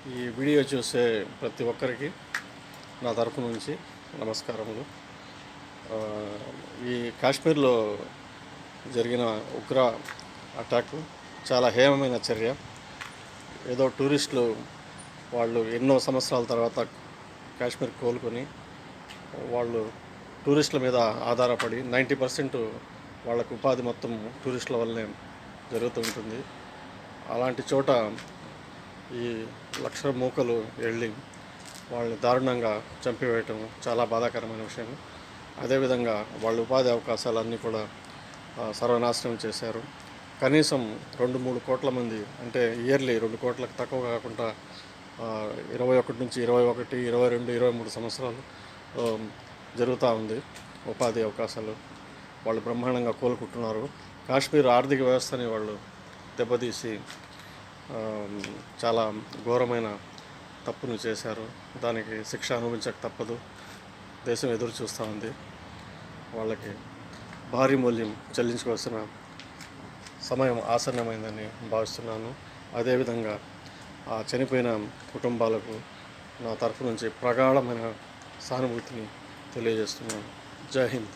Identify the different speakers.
Speaker 1: ఈ వీడియో చూసే ప్రతి ఒక్కరికి నా తరపు నుంచి నమస్కారములు. ఆ, ఈ కాశ్మీర్లో జరిగిన ఉగ్ర అటాక్ చాలా హేయమైన చర్య. ఏదో టూరిస్టులు వాళ్ళు ఎన్నో సంవత్సరాల తర్వాత కాశ్మీర్ కోలుకొని వాళ్ళు టూరిస్టుల మీద ఆధారపడి 90% వాళ్ళకు ఉపాధి మొత్తం టూరిస్టుల వల్లనే జరుగుతూ ఉంటుంది. అలాంటి చోట ఈ లక్ష మూకలు వెళ్ళి వాళ్ళని దారుణంగా చంపివేయటం చాలా బాధాకరమైన విషయం. అదేవిధంగా వాళ్ళ ఉపాధి అవకాశాలన్నీ కూడా సర్వనాశనం చేశారు. కనీసం 2-3 కోట్ల మంది, అంటే ఇయర్లీ 2 కోట్లకు తక్కువ కాకుండా 21 నుంచి 21, 22, 23 సంవత్సరాలు జరుగుతూ ఉంది ఉపాధి అవకాశాలు. వాళ్ళు బ్రహ్మాండంగా కోలుకుంటున్నారు. కాశ్మీర్ ఆర్థిక వ్యవస్థని వాళ్ళు దెబ్బతీసి చాలా ఘోరమైన తప్పును చేశారు. దానికి శిక్ష అనుభవించక తప్పదు. దేశం ఎదురు చూస్తూ ఉంది. వాళ్ళకి భారీ మూల్యం చెల్లించుకోవాల్సిన సమయం ఆసన్నమైందని భావిస్తున్నాను. అదేవిధంగా ఆ చనిపోయిన కుటుంబాలకు నా తరఫు నుంచి ప్రగాఢమైన సానుభూతిని తెలియజేస్తున్నాను. జై హింద్.